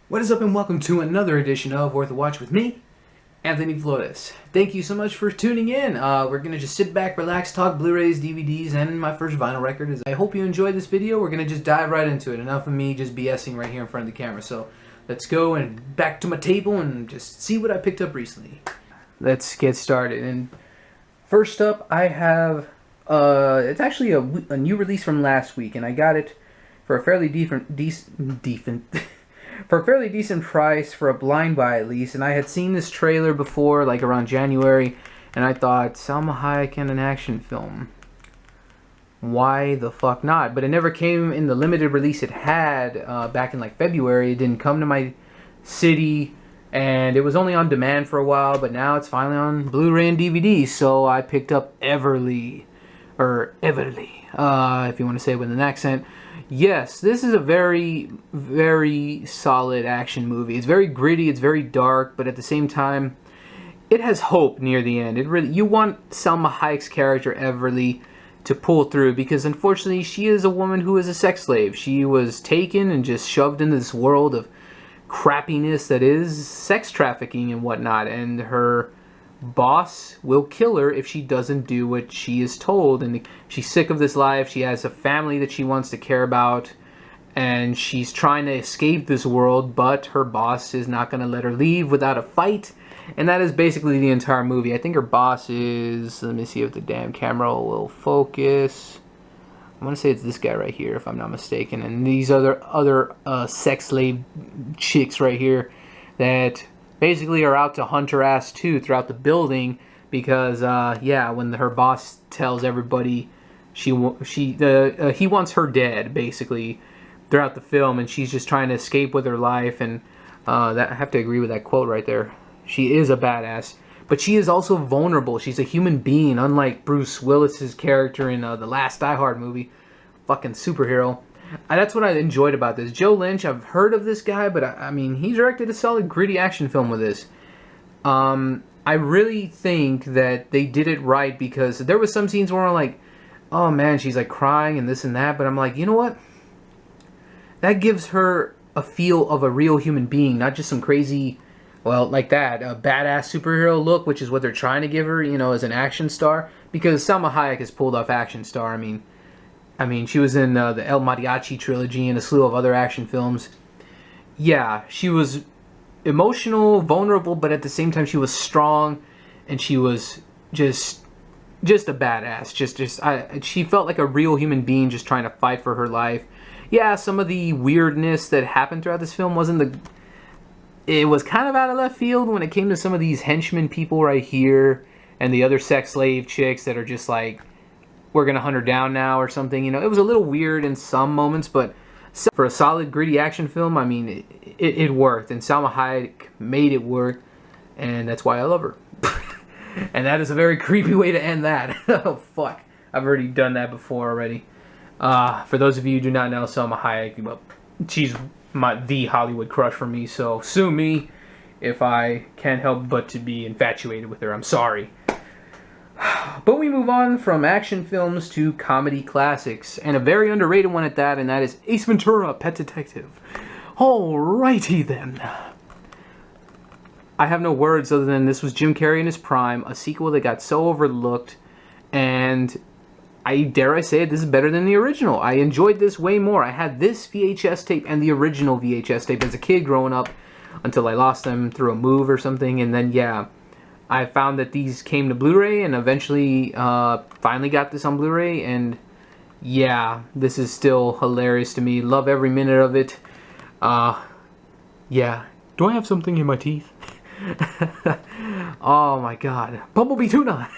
What is up, and welcome to another edition of Worth a Watch with me, Anthony Flores. Thank you so much for tuning in. We're going to just sit back, relax, talk Blu-rays, DVDs, and my first vinyl record. I hope you enjoyed this video. We're going to just dive right into it. Enough of me just BSing right here in front of the camera. So let's go and back to my table and just see what I picked up recently. Let's get started. And first up, I have, it's actually a new release from last week, and I got it for a fairly decent for a fairly decent price, for a blind buy at least. And I had seen this trailer before, like around January, and I thought, Salma Hayek in an action film, why the fuck not? But it never came in the limited release it had back in like February. It didn't come to my city, and it was only on demand for a while, but now it's finally on Blu-ray and DVD. So I picked up Everly, if you want to say it with an accent. Yes, this is a very, very solid action movie. It's very gritty, it's very dark, but at the same time, it has hope near the end. You want Salma Hayek's character, Everly, to pull through, because unfortunately, she is a woman who is a sex slave. She was taken and just shoved into this world of crappiness that is sex trafficking and whatnot, and her boss will kill her if she doesn't do what she is told. And she's sick of this life. She has a family that she wants to care about, and she's trying to escape this world, but her boss is not going to let her leave without a fight. And that is basically the entire movie. I think her boss is, let me see if the damn camera will focus. I want to say it's this guy right here, if I'm not mistaken, and these other sex slave chicks right here that basically are out to hunt her ass too throughout the building, because yeah, when her boss tells everybody he wants her dead basically throughout the film, and she's just trying to escape with her life. And that, I have to agree with that quote right there. She is a badass, but she is also vulnerable. She's a human being, unlike Bruce Willis's character in the last Die Hard movie. Fucking superhero. That's what I enjoyed about this. Joe Lynch, I've heard of this guy, but I mean, he directed a solid gritty action film with this. I really think that they did it right, because there was some scenes where I'm like, oh man, she's like crying and this and that, but I'm like, you know what? That gives her a feel of a real human being, not just some crazy, well, like that, a badass superhero look, which is what they're trying to give her, you know, as an action star. Because Salma Hayek has pulled off action star. I mean, she was in the El Mariachi trilogy and a slew of other action films. Yeah, she was emotional, vulnerable, but at the same time she was strong, and she was just a badass. She felt like a real human being just trying to fight for her life. Yeah, some of the weirdness that happened throughout this film it was kind of out of left field when it came to some of these henchmen people right here, and the other sex slave chicks that are just like, we're gonna hunt her down now or something. You know, it was a little weird in some moments, but for a solid gritty action film, I mean, it worked, and Salma Hayek made it work, and that's why I love her. And that is a very creepy way to end that. Oh fuck, I've already done that before already. For those of you who do not know Salma Hayek, well, she's the Hollywood crush for me, so sue me if I can't help but to be infatuated with her. I'm sorry. But we move on from action films to comedy classics, and a very underrated one at that, and that is Ace Ventura, Pet Detective. Alrighty then. I have no words other than this was Jim Carrey in his prime, a sequel that got so overlooked, and dare I say it, this is better than the original. I enjoyed this way more. I had this VHS tape and the original VHS tape as a kid growing up, until I lost them through a move or something, and then yeah, I found that these came to Blu-ray, and eventually finally got this on Blu-ray, and yeah, this is still hilarious to me. Love every minute of it. Yeah. Do I have something in my teeth? Oh my god. Bumblebee Tuna!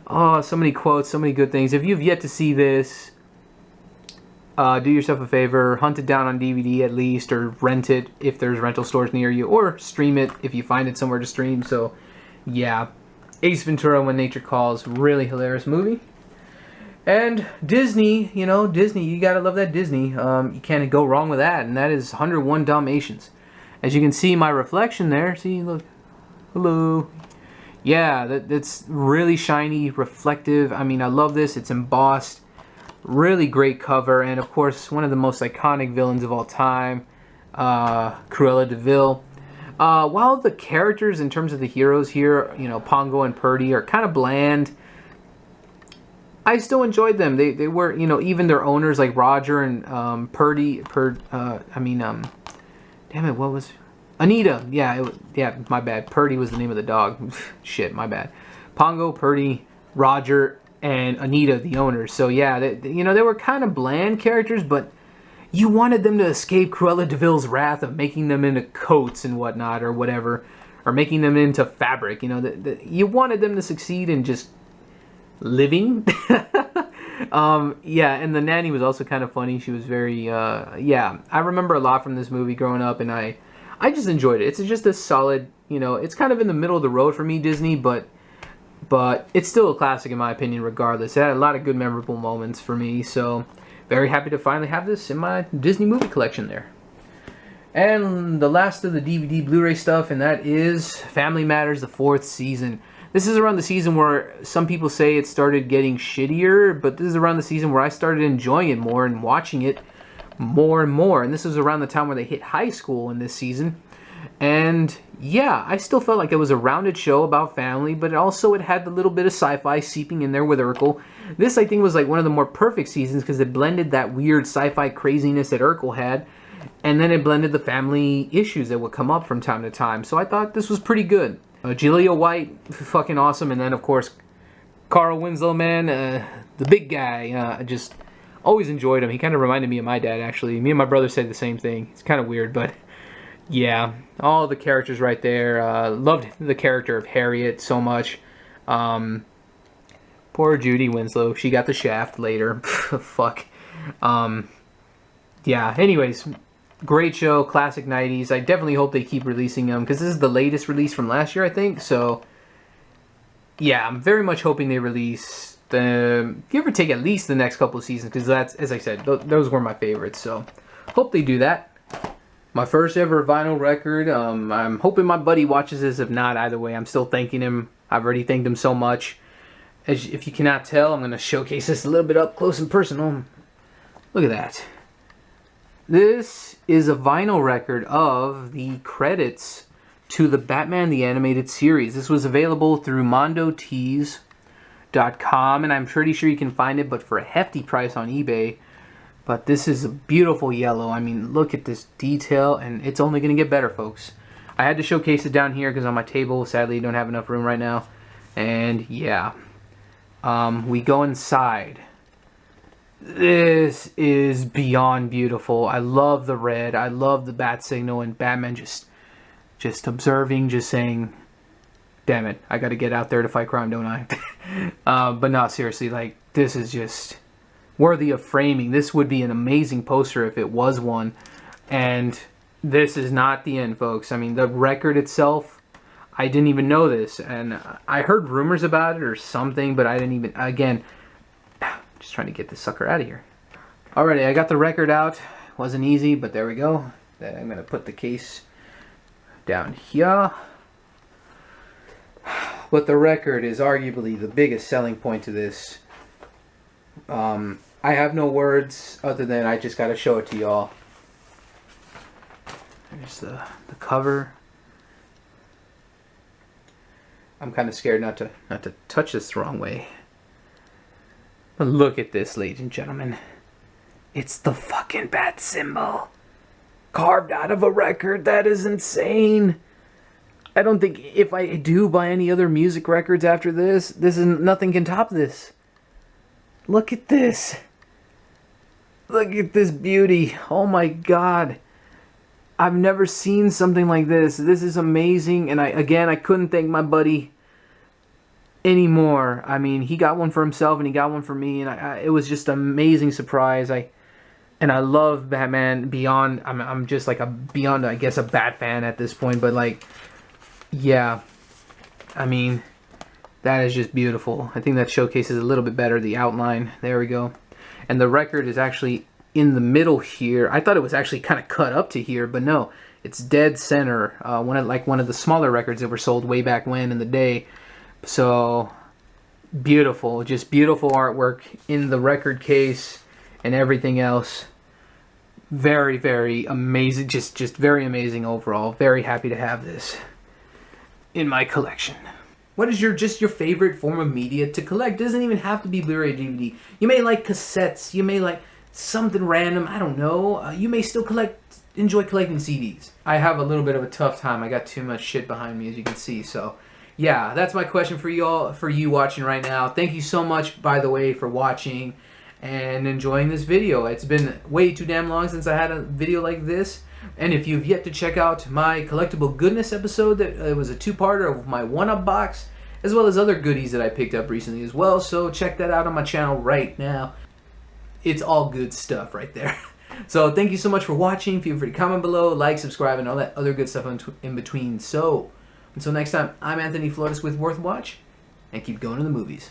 Oh, so many quotes, so many good things. If you've yet to see this, do yourself a favor, hunt it down on DVD at least, or rent it if there's rental stores near you, or stream it if you find it somewhere to stream. So yeah, Ace Ventura, When Nature Calls, really hilarious movie. And Disney, you know, Disney, you gotta love that Disney. You can't go wrong with that, and that is 101 Dalmatians. As you can see my reflection there, see, look, hello. Yeah, that's really shiny, reflective. I mean, I love this. It's embossed. Really great cover, and of course, one of the most iconic villains of all time. Cruella de Vil. While the characters in terms of the heroes here, you know, Pongo and Purdy, are kind of bland, I still enjoyed them. They were, you know, even their owners like Roger and Purdy, damn it, what was Anita? Yeah, yeah, my bad. Purdy was the name of the dog. Shit, my bad. Pongo, Purdy, Roger, and Anita, the owners. So yeah, you know, they were kind of bland characters, but you wanted them to escape Cruella de Vil's wrath of making them into coats and whatnot, or whatever, or making them into fabric. You know, you wanted them to succeed in just living. Yeah, and the nanny was also kind of funny. She was very, yeah, I remember a lot from this movie growing up, and I just enjoyed it. It's just a solid, you know, it's kind of in the middle of the road for me, Disney, but it's still a classic in my opinion regardless. It had a lot of good memorable moments for me, so very happy to finally have this in my Disney movie collection there. And the last of the DVD Blu-ray stuff, and that is Family Matters, the 4th season. This is around the season where some people say it started getting shittier, but this is around the season where I started enjoying it more and watching it more and more. And this was around the time where they hit high school in this season. And yeah, I still felt like it was a rounded show about family, but it had the little bit of sci-fi seeping in there with Urkel. This, I think, was like one of the more perfect seasons because it blended that weird sci-fi craziness that Urkel had, and then it blended the family issues that would come up from time to time. So I thought this was pretty good. Jaleel White, fucking awesome. And then, of course, Carl Winslow, man, the big guy. I just always enjoyed him. He kind of reminded me of my dad, actually. Me and my brother said the same thing. It's kind of weird, but yeah, all the characters right there. Loved the character of Harriet so much. Poor Judy Winslow. She got the shaft later. Fuck. Yeah, anyways, great show, classic 90s. I definitely hope they keep releasing them because this is the latest release from last year, I think. So, yeah, I'm very much hoping they release give or take at least the next couple of seasons because that's, as I said, those were my favorites. So, hope they do that. My first ever vinyl record. I'm hoping my buddy watches this. If not, either way, I'm still thanking him. I've already thanked him so much. If you cannot tell, I'm going to showcase this a little bit up close and personal. Look at that. This is a vinyl record of the credits to the Batman the Animated Series. This was available through mondotees.com, and I'm pretty sure you can find it, but for a hefty price on eBay. But this is a beautiful yellow. I mean, look at this detail, and it's only going to get better, folks. I had to showcase it down here because on my table, sadly, I don't have enough room right now. And yeah, we go inside. This is beyond beautiful. I love the red. I love the bat signal, and Batman just observing, just saying, damn it, I got to get out there to fight crime, don't I? But no, seriously, like, this is just worthy of framing. This would be an amazing poster if it was one. And this is not the end, folks. I mean, the record itself, I didn't even know this. And I heard rumors about it or something, but I didn't even, again, just trying to get this sucker out of here. Alrighty, I got the record out. Wasn't easy, but there we go. Then I'm going to put the case down here. But the record is arguably the biggest selling point to this. I have no words other than I just got to show it to y'all. There's the cover. I'm kind of scared not to touch this the wrong way. But look at this, ladies and gentlemen. It's the fucking bat symbol. Carved out of a record. That is insane. I don't think if I do buy any other music records after this, nothing can top this. Look at this. Look at this beauty. Oh my God. I've never seen something like this. This is amazing. And I couldn't thank my buddy anymore. I mean, he got one for himself and he got one for me, and it was just an amazing surprise. I love Batman beyond. I'm just like beyond, I guess, a Bat fan at this point. But like, yeah, I mean, that is just beautiful. I think that showcases a little bit better the outline. There we go. And the record is actually in the middle here. I thought it was actually kind of cut up to here, but no, it's dead center. One of the smaller records that were sold way back when in the day. So beautiful, just beautiful artwork in the record case and everything else. very, very amazing. Just very amazing overall. Very happy to have this in my collection. What is your favorite form of media to collect? It doesn't even have to be Blu-ray, DVD. You may like cassettes. You may like something random. I don't know. You may still enjoy collecting CDs. I have a little bit of a tough time. I got too much shit behind me, as you can see. So, yeah, that's my question for you watching right now. Thank you so much, by the way, for watching and enjoying this video. It's been way too damn long since I had a video like this. And if you've yet to check out my collectible goodness episode, that it was a two-parter of my one-up box, as well as other goodies that I picked up recently as well. So check that out on my channel right now. It's all good stuff right there. So thank you so much for watching. Feel free to comment below, like, subscribe, and all that other good stuff in between. So until next time, I'm Anthony Flores with Worth Watch, and keep going to the movies.